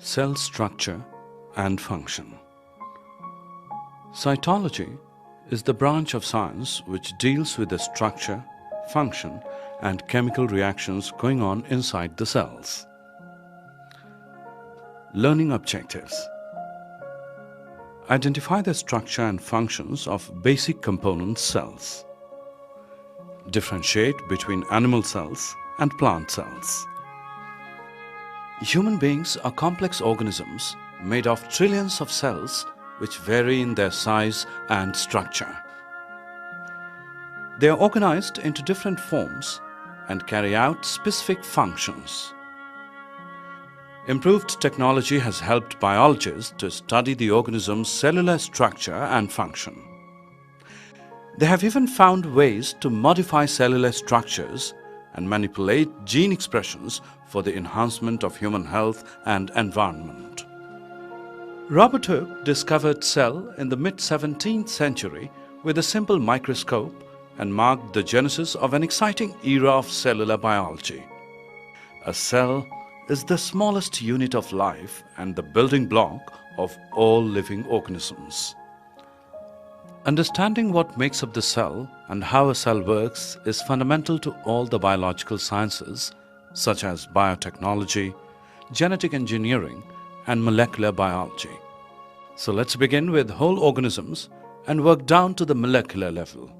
Cell structure and function. Cytology is the branch of science which deals with the structure, function, and chemical reactions going on inside the cells. Learning objectives. Identify the structure and functions of basic component cells. Differentiate between animal cells and plant cells. Human beings are complex organisms made of trillions of cells which vary in their size and structure. They are organized into different forms and carry out specific functions. Improved technology has helped biologists to study the organism's cellular structure and function. They have even found ways to modify cellular structures and manipulate gene expressions for the enhancement of human health and environment. Robert Hooke discovered cell in the mid-17th century with a simple microscope and marked the genesis of an exciting era of cellular biology. A cell is the smallest unit of life and the building block of all living organisms. Understanding what makes up the cell and how a cell works is fundamental to all the biological sciences such as biotechnology, genetic engineering, and molecular biology. So let's begin with whole organisms and work down to the molecular level.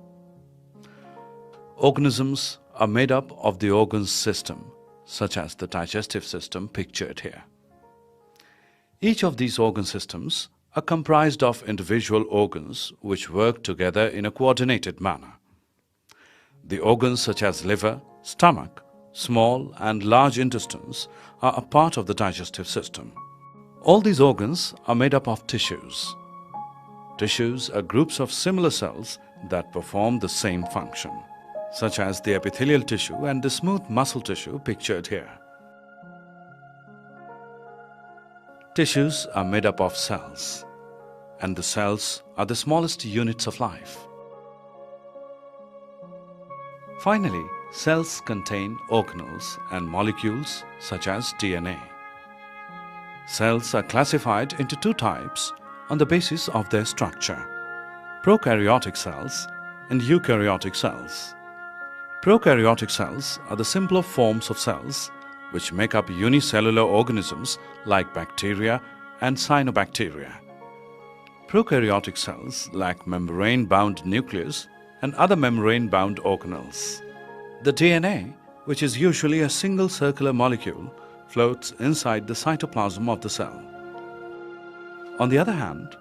Organisms are made up of the organs system, such as the digestive system pictured here. Each of these organ systems are comprised of individual organs which work together in a coordinated manner. The organs such as liver, stomach, small and large intestines are a part of the digestive system. All these organs are made up of tissues. Tissues are groups of similar cells that perform the same function, such as the epithelial tissue and the smooth muscle tissue pictured here. Tissues are made up of cells, and the cells are the smallest units of life. Finally, cells contain organelles and molecules such as DNA. Cells are classified into two types on the basis of their structure: prokaryotic cells and eukaryotic cells. Prokaryotic cells are the simpler forms of cells which make up unicellular organisms like bacteria and cyanobacteria. Prokaryotic cells lack membrane-bound nucleus and other membrane-bound organelles. The DNA, which is usually a single circular molecule, floats inside the cytoplasm of the cell. On the other hand,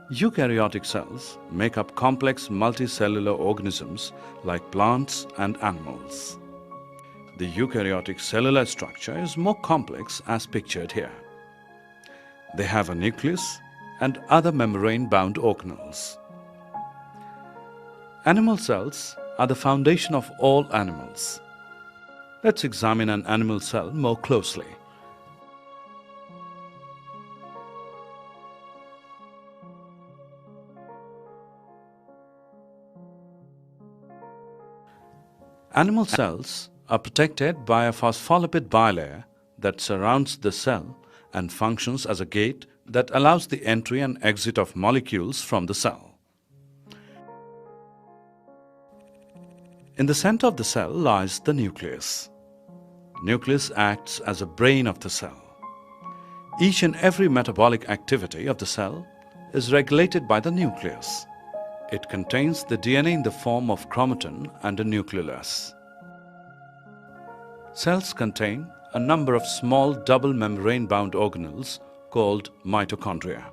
eukaryotic cells make up complex multicellular organisms like plants and animals. The eukaryotic cellular structure is more complex as pictured here. They have a nucleus and other membrane-bound organelles. Animal cells are the foundation of all animals. Let's examine an animal cell more closely. Animal cells are protected by a phospholipid bilayer that surrounds the cell and functions as a gate that allows the entry and exit of molecules from the cell. In the center of the cell lies the nucleus. Nucleus acts as a brain of the cell. Each and every metabolic activity of the cell is regulated by the nucleus. It contains the DNA in the form of chromatin and a nucleolus. Cells contain a number of small double membrane-bound organelles called mitochondria.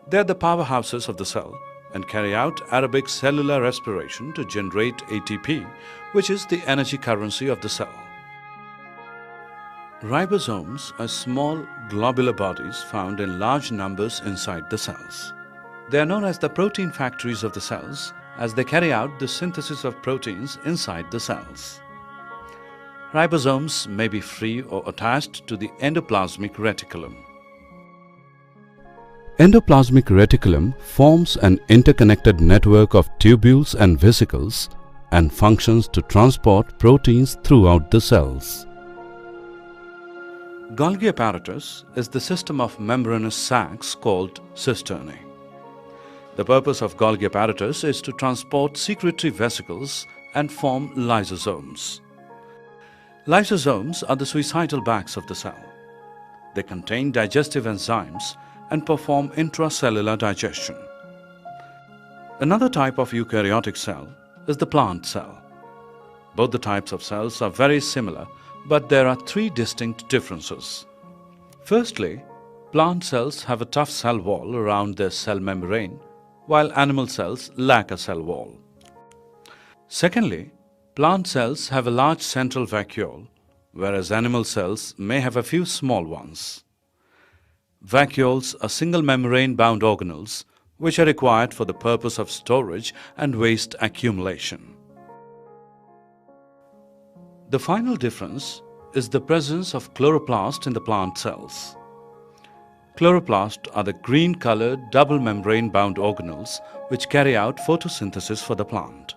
They are the powerhouses of the cell and carry out aerobic cellular respiration to generate ATP, which is the energy currency of the cell. Ribosomes are small globular bodies found in large numbers inside the cells. They are known as the protein factories of the cells as they carry out the synthesis of proteins inside the cells. Ribosomes may be free or attached to the endoplasmic reticulum. Endoplasmic reticulum forms an interconnected network of tubules and vesicles and functions to transport proteins throughout the cells. Golgi apparatus is the system of membranous sacs called cisternae. The purpose of Golgi apparatus is to transport secretory vesicles and form lysosomes. Lysosomes are the suicidal bags of the cell. They contain digestive enzymes and perform intracellular digestion. Another type of eukaryotic cell is the plant cell. Both the types of cells are very similar, but there are three distinct differences. Firstly, plant cells have a tough cell wall around their cell membrane, while animal cells lack a cell wall. Secondly, plant cells have a large central vacuole, whereas animal cells may have a few small ones. Vacuoles are single membrane-bound organelles which are required for the purpose of storage and waste accumulation. The final difference is the presence of chloroplast in the plant cells. Chloroplasts are the green-colored double membrane-bound organelles which carry out photosynthesis for the plant.